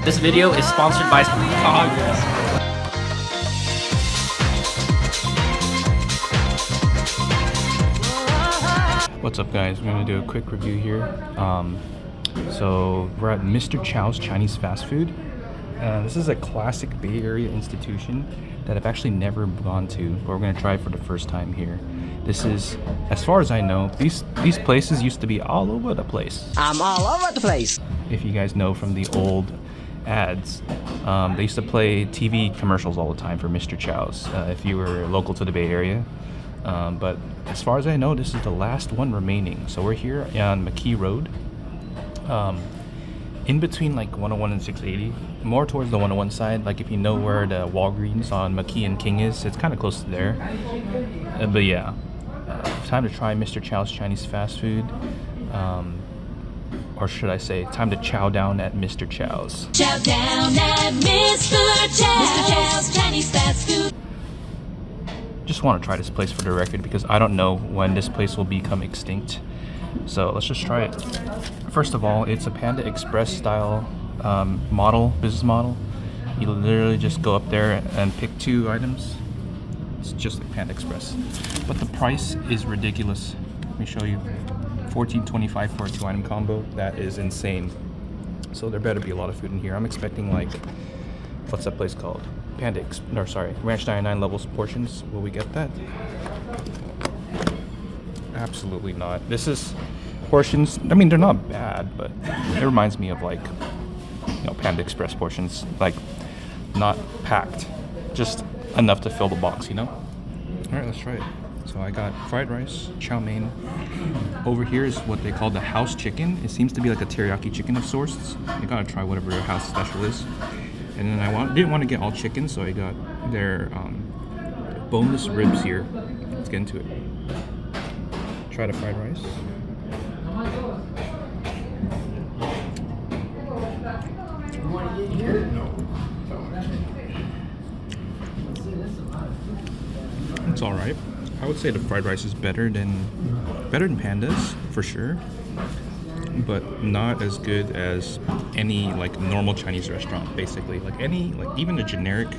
This video is sponsored by What's up guys, we're going to do a quick review here. So we're at Mr. Chow's Chinese fast food. This is a classic Bay Area institution that I've actually never gone to, but we're going to try it for the first time here. This is, as far as I know, these places used to be all over the place. I'm all over the place. If you guys know from the old ads, they used to play TV commercials all the time for Mr. Chow's if you were local to the Bay Area. But as far as I know, this is the last one remaining. So we're here on McKee Road, in between like 101 and 680, more towards the 101 side. Like if you know where the Walgreens on McKee and King is, it's kind of close to there. But yeah, time to try Mr. Chow's Chinese fast food. Or should I say, time to chow down at Mr. Chow's. Chow down at Mr. Chow. Mr. Chow's Chinese fast food. Just want to try this place for the record because I don't know when this place will become extinct. So let's just try it. First of all, it's a Panda Express style business model. You literally just go up there and pick 2 items. It's just like Panda Express. But the price is ridiculous. Let me show you. $14.25 for a 2-item combo. That is insane. So there better be a lot of food in here. I'm expecting like, what's that place called? Ranch 99 levels portions. Will we get that? Absolutely not. This is portions. I mean, they're not bad, but it reminds me of like, Panda Express portions. Like, not packed, just enough to fill the box. All right, let's try it. So I got fried rice, chow mein. Over here is what they call the house chicken. It seems to be like a teriyaki chicken of sorts. You gotta try whatever your house special is. And then I didn't want to get all chicken, so I got their boneless ribs here. Let's get into it. Try the fried rice. It's all right. I would say the fried rice is better than Panda's for sure, but not as good as any like normal Chinese restaurant. Basically, even a generic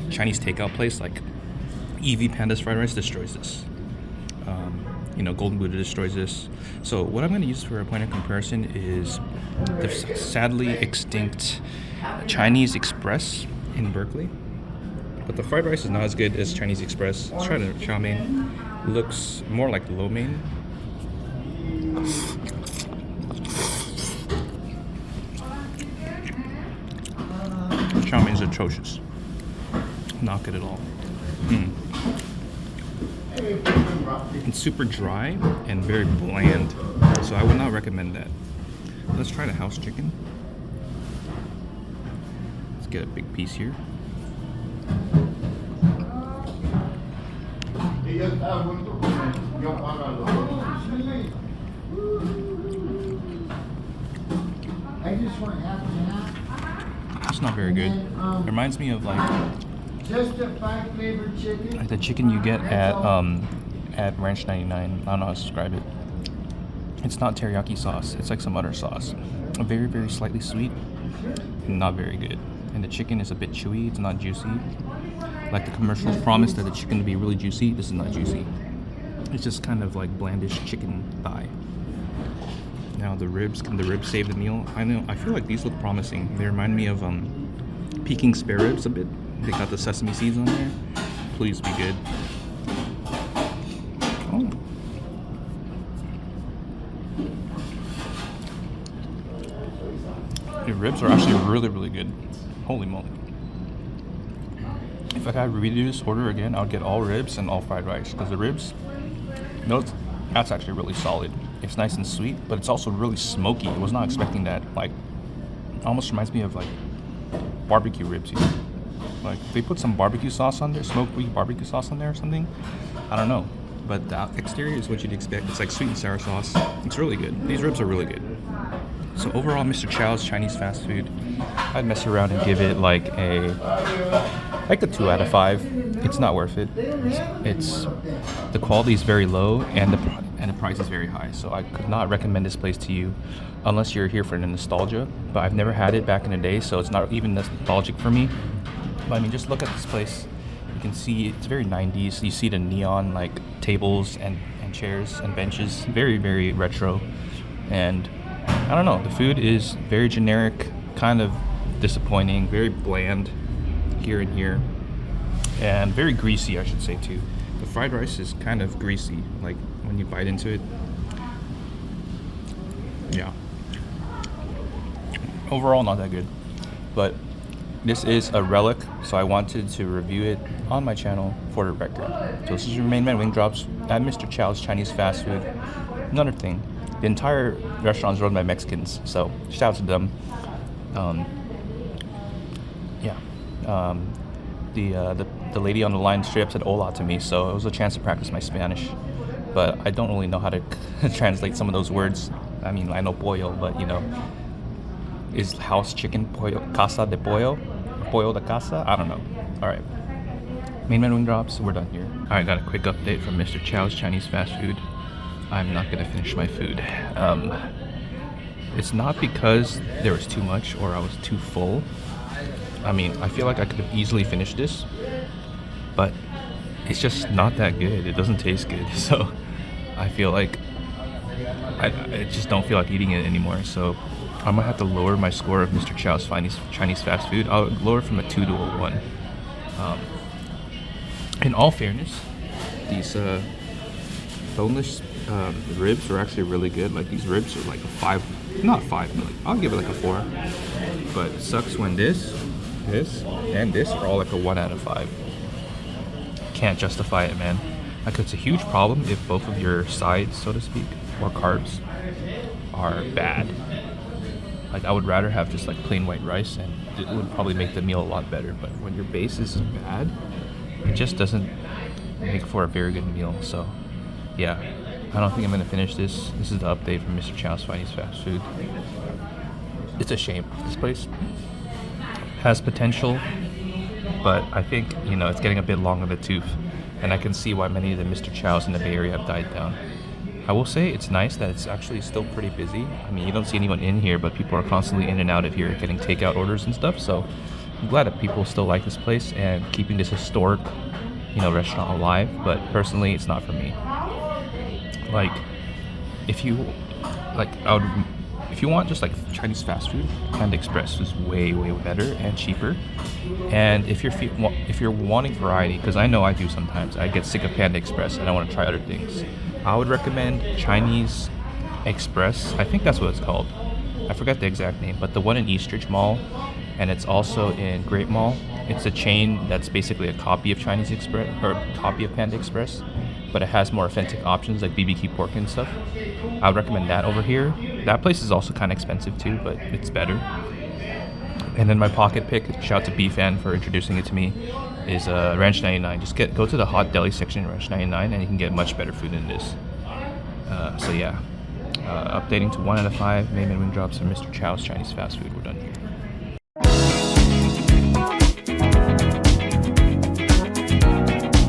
Chinese takeout place like EV Panda's fried rice destroys this. Golden Buddha destroys this. So what I'm going to use for a point of comparison is the sadly extinct Chinese Express in Berkeley. But the fried rice is not as good as Chinese Express. Let's try the chow mein. Looks more like lo mein. Chow mein is atrocious. Not good at all. It's super dry and very bland, so I would not recommend that. Let's try the house chicken. Let's get a big piece here. It's not very good. It reminds me of like the chicken you get at Ranch 99. I don't know how to describe it. It's not teriyaki sauce. It's like some other sauce. Very, very slightly sweet. Not very good. And the chicken is a bit chewy. It's not juicy. Like the commercials promise that the chicken to be really juicy. This is not juicy. It's just kind of like blandish chicken thigh. Now the ribs. Can the ribs save the meal? I feel like these look promising. They remind me of Peking spare ribs a bit. They got the sesame seeds on there. Please be good. Oh. The ribs are actually really, really good. Holy moly. If I could redo this order again, I would get all ribs and all fried rice. Because the ribs, that's actually really solid. It's nice and sweet, but it's also really smoky. I was not expecting that. Like, almost reminds me of like barbecue ribs here. Like they put some barbecue sauce on there, smoky barbecue sauce on there or something. I don't know. But the exterior is what you'd expect. It's like sweet and sour sauce. It's really good. These ribs are really good. So overall, Mr. Chow's Chinese fast food, I'd mess around and give it like a 2 out of 5. It's not worth it. It's the quality is very low, and and the price is very high. So I could not recommend this place to you unless you're here for the nostalgia. But I've never had it back in the day, so it's not even nostalgic for me. But I mean, just look at this place. You can see it's very 90s. You see the neon like tables and chairs and benches. Very, very retro. And I don't know, the food is very generic, kind of disappointing, very bland here and here. And very greasy, I should say, too. The fried rice is kind of greasy, like when you bite into it. Yeah. Overall, not that good. But this is a relic, so I wanted to review it on my channel for the record. So this is your main man wing drops at Mr. Chow's Chinese fast food. Another thing, the entire restaurant is run by Mexicans, so shout out to them. The lady on the line straight up said hola to me, so it was a chance to practice my Spanish. But I don't really know how to translate some of those words. I mean, I know pollo, but you know, is house chicken pollo, casa de pollo, pollo de casa? I don't know. All right, main man wing drops. We're done here. All right, got a quick update from Mr. Chow's Chinese fast food. I'm not gonna finish my food. It's not because there was too much or I was too full. I mean, I feel like I could have easily finished this, but it's just not that good. It doesn't taste good, so I feel like I just don't feel like eating it anymore. So I might have to lower my score of Mr. Chow's Chinese fast food. I'll lower it from a 2 to a 1. In all fairness, these boneless ribs are actually really good. Like these ribs are like a 5, not 5, but like, I'll give it like a 4. But it sucks when this, and this are all like a 1 out of 5. Can't justify it, man. Like it's a huge problem if both of your sides, so to speak, or carbs are bad. Like I would rather have just like plain white rice, and it would probably make the meal a lot better. But when your base is bad, it just doesn't make for a very good meal. So yeah, I don't think I'm gonna finish this. This is the update from Mr. Chow's Chinese fast food. It's a shame. This place has potential, but I think, you know, it's getting a bit long in the tooth, and I can see why many of the Mr. Chows in the Bay Area have died down. I will say it's nice that it's actually still pretty busy. I mean, you don't see anyone in here, but people are constantly in and out of here getting takeout orders and stuff, so I'm glad that people still like this place and keeping this historic, you know, restaurant alive. But personally, it's not for me. Like, if you want just like Chinese fast food, Panda Express is way better and cheaper. And if you're wanting variety, because I know I do sometimes, I get sick of Panda Express and I want to try other things, I would recommend Chinese Express. I think that's what it's called. I forgot the exact name, but the one in Eastridge Mall, and it's also in Great Mall. It's a chain that's basically a copy of Chinese Express, or a copy of Panda Express, but it has more authentic options like BBQ pork and stuff. I would recommend that over here. That place is also kind of expensive too, but it's better. And then my pocket pick, shout out to B-Fan for introducing it to me, is Ranch 99. Just go to the hot deli section in Ranch 99 and you can get much better food than this. So yeah, updating to 1 out of 5 main man wing drops from Mr. Chow's Chinese fast food. We're done here.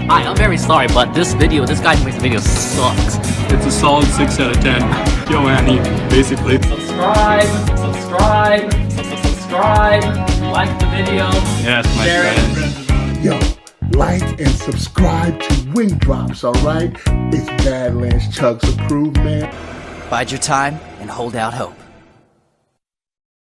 Hi, I'm very sorry, but this guy who makes the video sucks. It's a solid 6 out of 10. Yo, Annie, basically. Subscribe, like the video, Yes, my share friend. it. Yo, like and subscribe to Wing Drops, alright? It's Badlands Chugs approved, man. Bide your time and hold out hope.